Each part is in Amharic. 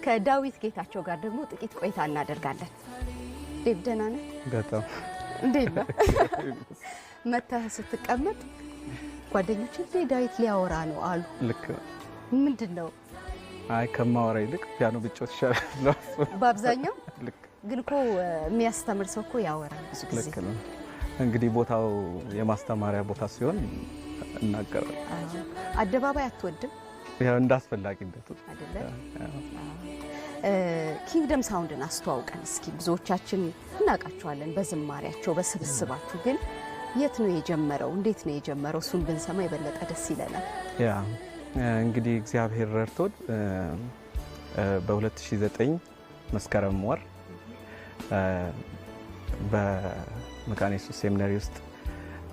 ከዳዊት ጌታቸው ጋር ደግሞ ጥቂት ቆይታ እናደርጋለን። ዴቭ ደህና ነህ? በጣም እንዴት ነህ? መተህ ስትቀመጥ ጓደኞቼ ዳዊት ሊያወራ ነው አሉ። ልክ ምንድነው? አይ ከማወራ ይልቅ ፒያኖ ብቻት ይሻላል። በአብዛኛው ልክ ግን እኮ የሚያስተምር ሰው እኮ ያወራል ብዙ ጊዜ። ልክ ነው። እንግዲህ ቦታው የማስተማሪያ ቦታ ሲሆን እናገራለን። አደባባይ አትወድም? ያው እንዳስፈላጊነቱ አይደለ? ኪንግደም ሳውንድን አስተዋውቀን እስኪ። ብዙዎቻችን እናውቃቸዋለን በዝማሪያቸው በስብስባችሁ፣ ግን የት ነው የጀመረው? እንዴት ነው የጀመረው? እሱን ብንሰማ የበለጠ ደስ ይለናል። ያ እንግዲህ እግዚአብሔር ረድቶን በ2009 መስከረም ወር በመካነ ኢየሱስ ሴሚናሪ ውስጥ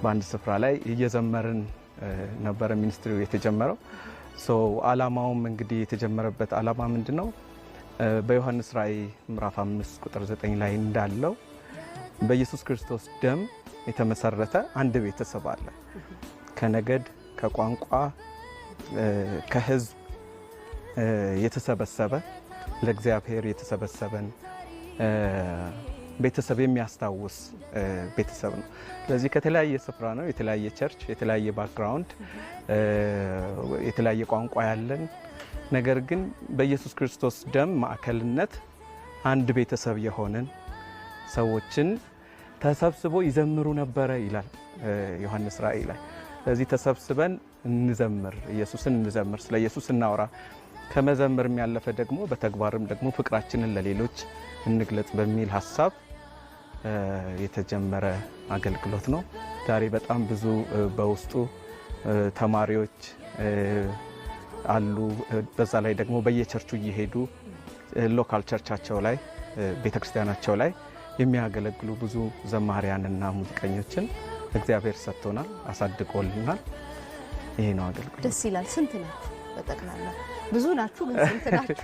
በአንድ ስፍራ ላይ እየዘመርን ነበረ ሚኒስትሪው የተጀመረው። አላማውም እንግዲህ የተጀመረበት አላማ ምንድነው? በዮሐንስ ራእይ ምዕራፍ 5 ቁጥር 9 ላይ እንዳለው በኢየሱስ ክርስቶስ ደም የተመሰረተ አንድ ቤተሰብ አለ። ከነገድ፣ ከቋንቋ፣ ከሕዝብ የተሰበሰበ ለእግዚአብሔር የተሰበሰበን ቤተሰብ የሚያስታውስ ቤተሰብ ነው። ስለዚህ ከተለያየ ስፍራ ነው፣ የተለያየ ቸርች፣ የተለያየ ባክግራውንድ፣ የተለያየ ቋንቋ ያለን፣ ነገር ግን በኢየሱስ ክርስቶስ ደም ማዕከልነት አንድ ቤተሰብ የሆንን ሰዎችን ተሰብስቦ ይዘምሩ ነበረ ይላል ዮሐንስ ራእይ ላይ። ስለዚህ ተሰብስበን እንዘምር፣ ኢየሱስን እንዘምር፣ ስለ ኢየሱስ እናውራ፣ ከመዘምርም ያለፈ ደግሞ በተግባርም ደግሞ ፍቅራችንን ለሌሎች እንግለጽ በሚል ሀሳብ የተጀመረ አገልግሎት ነው። ዛሬ በጣም ብዙ በውስጡ ተማሪዎች አሉ። በዛ ላይ ደግሞ በየቸርቹ እየሄዱ ሎካል ቸርቻቸው ላይ ቤተክርስቲያናቸው ላይ የሚያገለግሉ ብዙ ዘማሪያንና ሙዚቀኞችን እግዚአብሔር ሰጥቶናል፣ አሳድጎልናል። ይሄ ነው አገልግሎት። ደስ ይላል። ስንት ናችሁ በጠቅላላ? ብዙ ናችሁ ግን ስንት ናችሁ?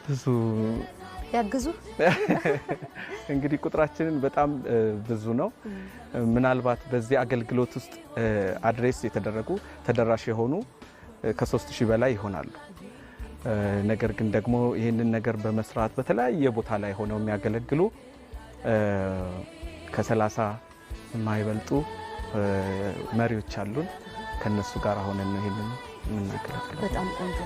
ብዙ ያግዙ እንግዲህ ቁጥራችንን በጣም ብዙ ነው። ምናልባት በዚህ አገልግሎት ውስጥ አድሬስ የተደረጉ ተደራሽ የሆኑ ከ3000 በላይ ይሆናሉ። ነገር ግን ደግሞ ይህንን ነገር በመስራት በተለያየ ቦታ ላይ ሆነው የሚያገለግሉ ከ30 የማይበልጡ መሪዎች አሉን። ከነሱ ጋር ሆነን ነው ይሄንን የምናገለግለው። በጣም ቆንጆ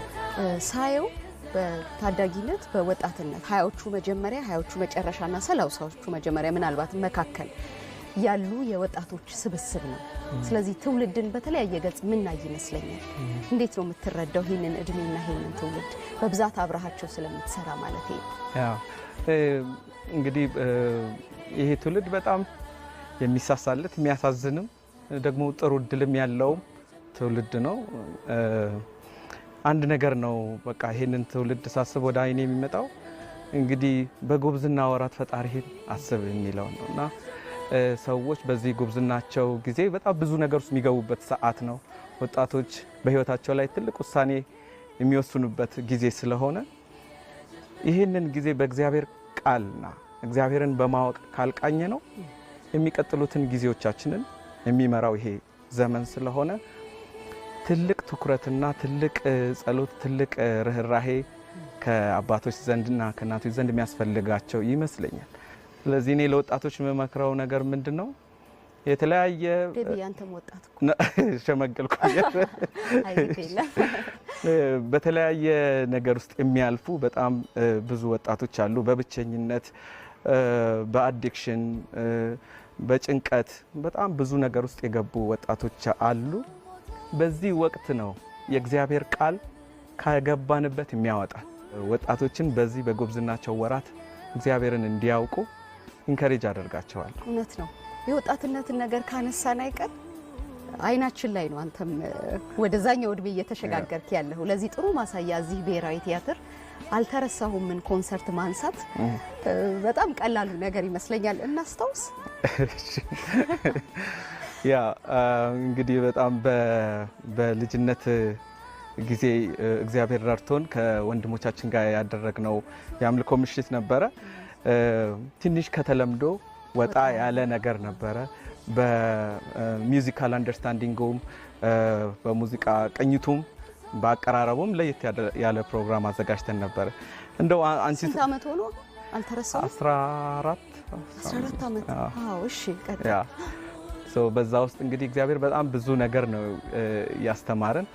ሳየው በታዳጊነት በወጣትነት ሀያዎቹ መጀመሪያ ሀያዎቹ መጨረሻና ሰላሳዎቹ መጀመሪያ ምናልባት መካከል ያሉ የወጣቶች ስብስብ ነው። ስለዚህ ትውልድን በተለያየ ገጽ ምናይ ይመስለኛል። እንዴት ነው የምትረዳው ይሄንን እድሜና ይሄንን ትውልድ በብዛት አብራሃቸው ስለምትሰራ ማለት ነው? ያው እንግዲህ ይሄ ትውልድ በጣም የሚሳሳለት የሚያሳዝንም ደግሞ ጥሩ እድልም ያለው ትውልድ ነው። አንድ ነገር ነው በቃ ይሄንን ትውልድ ሳስብ ወደ አይኔ የሚመጣው እንግዲህ በጉብዝና ወራት ፈጣሪህን አስብ የሚለው ነውና ሰዎች በዚህ ጉብዝናቸው ጊዜ በጣም ብዙ ነገር ውስጥ የሚገቡበት ሰዓት ነው። ወጣቶች በህይወታቸው ላይ ትልቅ ውሳኔ የሚወስኑበት ጊዜ ስለሆነ ይህንን ጊዜ በእግዚአብሔር ቃልና እግዚአብሔርን በማወቅ ካልቃኘ ነው የሚቀጥሉትን ጊዜዎቻችንን የሚመራው ይሄ ዘመን ስለሆነ ትልቅ ትኩረትና ትልቅ ጸሎት፣ ትልቅ ርህራሄ ከአባቶች ዘንድና ከእናቶች ዘንድ የሚያስፈልጋቸው ይመስለኛል። ስለዚህ እኔ ለወጣቶች የምመክረው ነገር ምንድነው? የተለያየ ያንተም ወጣት ሸመገልኩ በተለያየ ነገር ውስጥ የሚያልፉ በጣም ብዙ ወጣቶች አሉ። በብቸኝነት፣ በአዲክሽን፣ በጭንቀት በጣም ብዙ ነገር ውስጥ የገቡ ወጣቶች አሉ። በዚህ ወቅት ነው የእግዚአብሔር ቃል ከገባንበት የሚያወጣ። ወጣቶችን በዚህ በጉብዝናቸው ወራት እግዚአብሔርን እንዲያውቁ ኢንከሬጅ አደርጋቸዋል። እውነት ነው። የወጣትነትን ነገር ካነሳን አይቀር አይናችን ላይ ነው አንተም ወደዛኛው እድሜ እየተሸጋገርክ ያለው። ለዚህ ጥሩ ማሳያ እዚህ ብሔራዊ ቲያትር አልተረሳሁምን ኮንሰርት ማንሳት በጣም ቀላሉ ነገር ይመስለኛል። እናስታውስ። ያ እንግዲህ በጣም በልጅነት ጊዜ እግዚአብሔር ረድቶን ከወንድሞቻችን ጋር ያደረግነው የአምልኮ ምሽት ነበረ። ትንሽ ከተለምዶ ወጣ ያለ ነገር ነበረ። በሚውዚካል አንደርስታንዲንጉም በሙዚቃ ቅኝቱም በአቀራረቡም ለየት ያለ ፕሮግራም አዘጋጅተን ነበር። እንደው አንቺ ስንት ዓመት ሆኖ አልተረሳም? 14 ዓመት። አዎ እሺ ቀጥታ ያ በዛ ውስጥ እንግዲህ እግዚአብሔር በጣም ብዙ ነገር ነው ያስተማረን።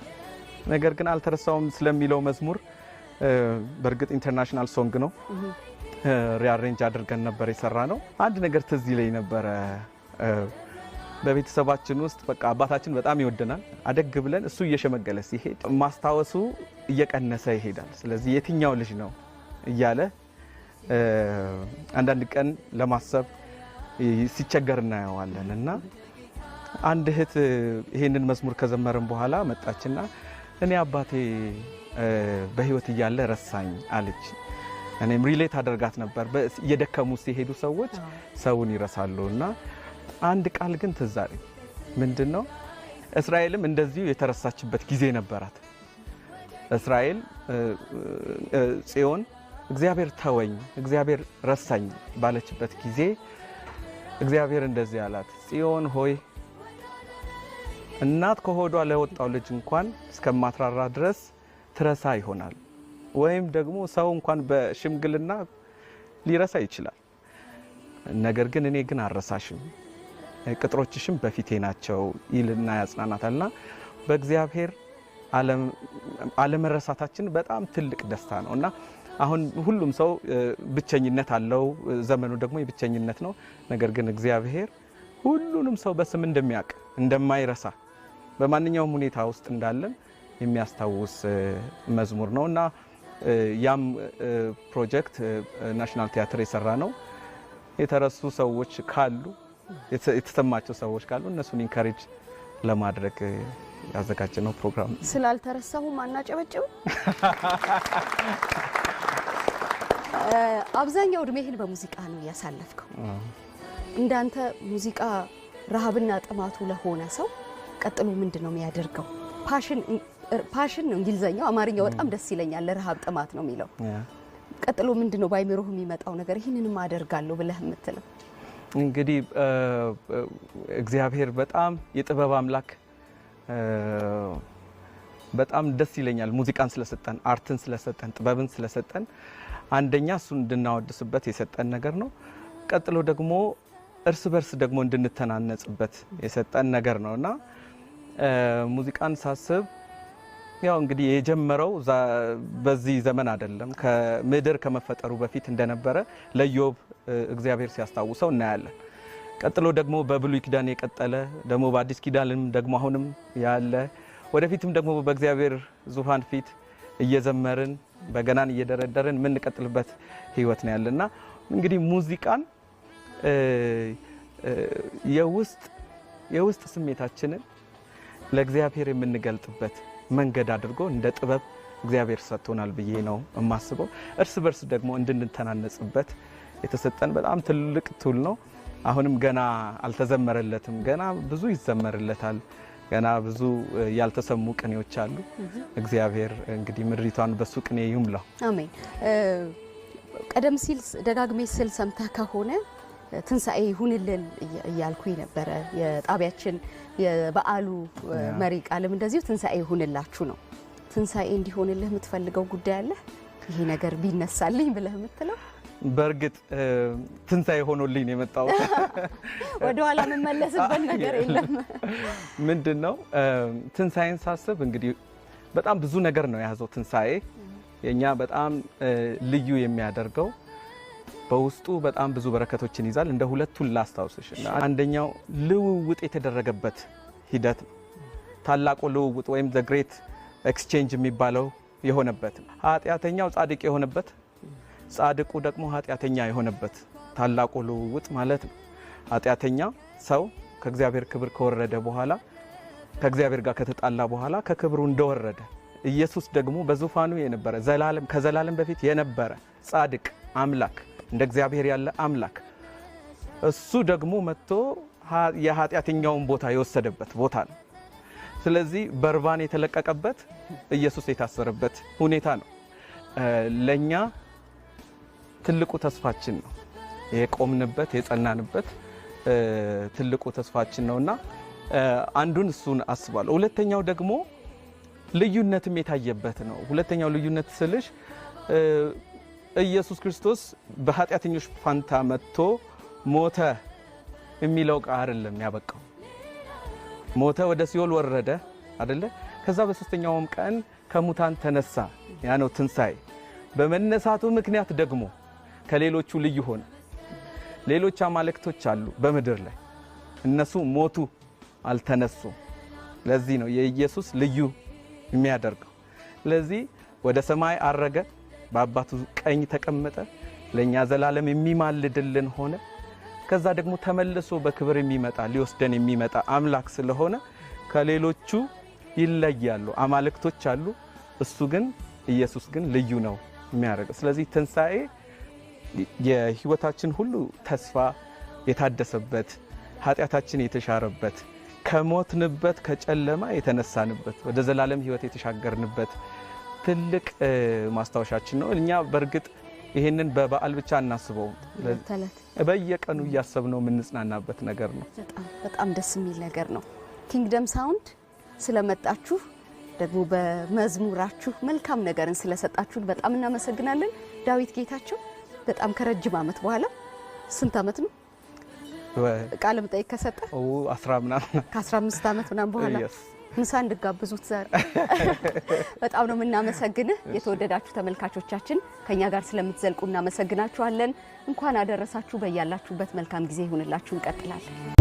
ነገር ግን አልተረሳውም ስለሚለው መዝሙር በእርግጥ ኢንተርናሽናል ሶንግ ነው ሪአሬንጅ አድርገን ነበር የሰራ ነው። አንድ ነገር ትዝ ይለኝ ነበረ። በቤተሰባችን ውስጥ በቃ አባታችን በጣም ይወደናል። አደግ ብለን እሱ እየሸመገለ ሲሄድ ማስታወሱ እየቀነሰ ይሄዳል። ስለዚህ የትኛው ልጅ ነው እያለ አንዳንድ ቀን ለማሰብ ሲቸገር እናየዋለን። እና አንድ እህት ይሄንን መዝሙር ከዘመርን በኋላ መጣችና እኔ አባቴ በህይወት እያለ ረሳኝ አለች። እኔም ሪሌት አደርጋት ነበር። እየደከሙ ሲሄዱ ሰዎች ሰውን ይረሳሉ። እና አንድ ቃል ግን ትዝ አለኝ። ምንድነው? እስራኤልም እንደዚሁ የተረሳችበት ጊዜ ነበራት። እስራኤል ጽዮን እግዚአብሔር ተወኝ፣ እግዚአብሔር ረሳኝ ባለችበት ጊዜ እግዚአብሔር እንደዚህ አላት፣ ጽዮን ሆይ እናት ከሆዷ ለወጣው ልጅ እንኳን እስከማትራራ ድረስ ትረሳ ይሆናል። ወይም ደግሞ ሰው እንኳን በሽምግልና ሊረሳ ይችላል። ነገር ግን እኔ ግን አልረሳሽም፣ ቅጥሮችሽም በፊቴ ናቸው ይልና ያጽናናታልና በእግዚአብሔር አለመረሳታችን በጣም ትልቅ ደስታ ነው። እና አሁን ሁሉም ሰው ብቸኝነት አለው፣ ዘመኑ ደግሞ የብቸኝነት ነው። ነገር ግን እግዚአብሔር ሁሉንም ሰው በስም እንደሚያውቅ እንደማይረሳ በማንኛውም ሁኔታ ውስጥ እንዳለን የሚያስታውስ መዝሙር ነው። እና ያም ፕሮጀክት ናሽናል ቲያትር የሰራ ነው። የተረሱ ሰዎች ካሉ የተሰማቸው ሰዎች ካሉ እነሱን ኢንካሬጅ ለማድረግ ያዘጋጀነው ፕሮግራም። ስላልተረሳሁም አናጨበጭብ። አብዛኛው እድሜህን በሙዚቃ ነው ያሳለፍከው። እንዳንተ ሙዚቃ ረሃብና ጥማቱ ለሆነ ሰው ቀጥሎ ምንድነው የሚያደርገው? ፓሽን ነው እንግሊዘኛው፣ አማርኛው በጣም ደስ ይለኛል። ለረሃብ ጥማት ነው የሚለው። ቀጥሎ ምንድነው ባይምሮህ የሚመጣው ነገር? ይሄንንም አደርጋለሁ ብለህ የምትለው? እንግዲህ እግዚአብሔር በጣም የጥበብ አምላክ፣ በጣም ደስ ይለኛል ሙዚቃን ስለሰጠን፣ አርትን ስለሰጠን፣ ጥበብን ስለሰጠን። አንደኛ እሱን እንድናወድስበት የሰጠን ነገር ነው። ቀጥሎ ደግሞ እርስ በርስ ደግሞ እንድንተናነጽበት የሰጠን ነገር ነውና ሙዚቃን ሳስብ ያው እንግዲህ የጀመረው በዚህ ዘመን አይደለም፣ ከምድር ከመፈጠሩ በፊት እንደነበረ ለኢዮብ እግዚአብሔር ሲያስታውሰው እናያለን። ቀጥሎ ደግሞ በብሉይ ኪዳን የቀጠለ ደግሞ በአዲስ ኪዳንም ደግሞ አሁንም ያለ ወደፊትም ደግሞ በእግዚአብሔር ዙፋን ፊት እየዘመርን በገናን እየደረደርን የምንቀጥልበት ህይወት ነው ያለና እንግዲህ ሙዚቃን የውስጥ ስሜታችንን ለእግዚአብሔር የምንገልጥበት መንገድ አድርጎ እንደ ጥበብ እግዚአብሔር ሰጥቶናል ብዬ ነው የማስበው። እርስ በርስ ደግሞ እንድንተናነጽበት የተሰጠን በጣም ትልቅ ቱል ነው። አሁንም ገና አልተዘመረለትም፣ ገና ብዙ ይዘመርለታል። ገና ብዙ ያልተሰሙ ቅኔዎች አሉ። እግዚአብሔር እንግዲህ ምድሪቷን በሱ ቅኔ ይሙላው። አሜን። ቀደም ሲል ደጋግሜ ስል ሰምተህ ከሆነ ትንሳኤ ይሁንልን እያልኩኝ ነበረ። የጣቢያችን የበዓሉ መሪ ቃልም እንደዚሁ ትንሳኤ ይሁንላችሁ ነው። ትንሳኤ እንዲሆንልህ የምትፈልገው ጉዳይ አለ? ይሄ ነገር ቢነሳልኝ ብለህ የምትለው? በእርግጥ ትንሳኤ ሆኖልኝ ነው የመጣው። ወደ ኋላ የምመለስበት ነገር የለም። ምንድነው ትንሳኤን ሳስብ እንግዲህ በጣም ብዙ ነገር ነው የያዘው ትንሳኤ። የኛ በጣም ልዩ የሚያደርገው በውስጡ በጣም ብዙ በረከቶችን ይዛል። እንደ ሁለቱን ላስታውስሽ። አንደኛው ልውውጥ የተደረገበት ሂደት፣ ታላቁ ልውውጥ ወይም ዘ ግሬት ኤክስቼንጅ የሚባለው የሆነበት፣ ኃጢአተኛው ጻድቅ የሆነበት፣ ጻድቁ ደግሞ ኃጢአተኛ የሆነበት ታላቁ ልውውጥ ማለት ነው። ኃጢአተኛ ሰው ከእግዚአብሔር ክብር ከወረደ በኋላ፣ ከእግዚአብሔር ጋር ከተጣላ በኋላ ከክብሩ እንደወረደ፣ ኢየሱስ ደግሞ በዙፋኑ የነበረ ከዘላለም በፊት የነበረ ጻድቅ አምላክ፣ እንደ እግዚአብሔር ያለ አምላክ፣ እሱ ደግሞ መጥቶ የኃጢአተኛውን ቦታ የወሰደበት ቦታ ነው። ስለዚህ በርባን የተለቀቀበት፣ ኢየሱስ የታሰረበት ሁኔታ ነው። ለኛ ትልቁ ተስፋችን ነው። የቆምንበት የጸናንበት ትልቁ ተስፋችን ነውና አንዱን እሱን አስባለሁ። ሁለተኛው ደግሞ ልዩነትም የታየበት ነው። ሁለተኛው ልዩነት ስልሽ ኢየሱስ ክርስቶስ በኃጢአተኞች ፋንታ መጥቶ ሞተ የሚለው ቃል አይደለም ያበቃው። ሞተ፣ ወደ ሲኦል ወረደ አይደለ? ከዛ በሶስተኛውም ቀን ከሙታን ተነሳ። ያ ነው ትንሣኤ። በመነሳቱ ምክንያት ደግሞ ከሌሎቹ ልዩ ሆነ። ሌሎች አማልክቶች አሉ በምድር ላይ፣ እነሱ ሞቱ፣ አልተነሱም። ለዚህ ነው የኢየሱስ ልዩ የሚያደርገው። ለዚህ ወደ ሰማይ አረገ፣ በአባቱ ቀኝ ተቀመጠ፣ ለኛ ዘላለም የሚማልድልን ሆነ። ከዛ ደግሞ ተመልሶ በክብር የሚመጣ ሊወስደን የሚመጣ አምላክ ስለሆነ ከሌሎቹ ይለያሉ። አማልክቶች አሉ፣ እሱ ግን ኢየሱስ ግን ልዩ ነው የሚያደርገው። ስለዚህ ትንሣኤ የህይወታችን ሁሉ ተስፋ የታደሰበት፣ ኃጢአታችን የተሻረበት፣ ከሞትንበት ከጨለማ የተነሳንበት፣ ወደ ዘላለም ህይወት የተሻገርንበት ትልቅ ማስታወሻችን ነው። እኛ በእርግጥ ይሄንን በበዓል ብቻ እናስበው፣ በየቀኑ እያሰብነው የምንጽናናበት ነገር ነው። በጣም ደስ የሚል ነገር ነው። ኪንግደም ሳውንድ ስለመጣችሁ ደግሞ በመዝሙራችሁ መልካም ነገርን ስለሰጣችሁ በጣም እናመሰግናለን። ዳዊት ጌታቸው በጣም ከረጅም ዓመት በኋላ ስንት ዓመት ነው ቃለ መጠይቅ ከሰጠ? 10 ምናምን ከ15 ዓመት ምናምን በኋላ ምሳ እንድጋብዙት ዛሬ በጣም ነው የምናመሰግንህ። የተወደዳችሁ ተመልካቾቻችን ከኛ ጋር ስለምትዘልቁ እናመሰግናችኋለን። እንኳን አደረሳችሁ። በያላችሁበት መልካም ጊዜ ይሁንላችሁ። እንቀጥላለን።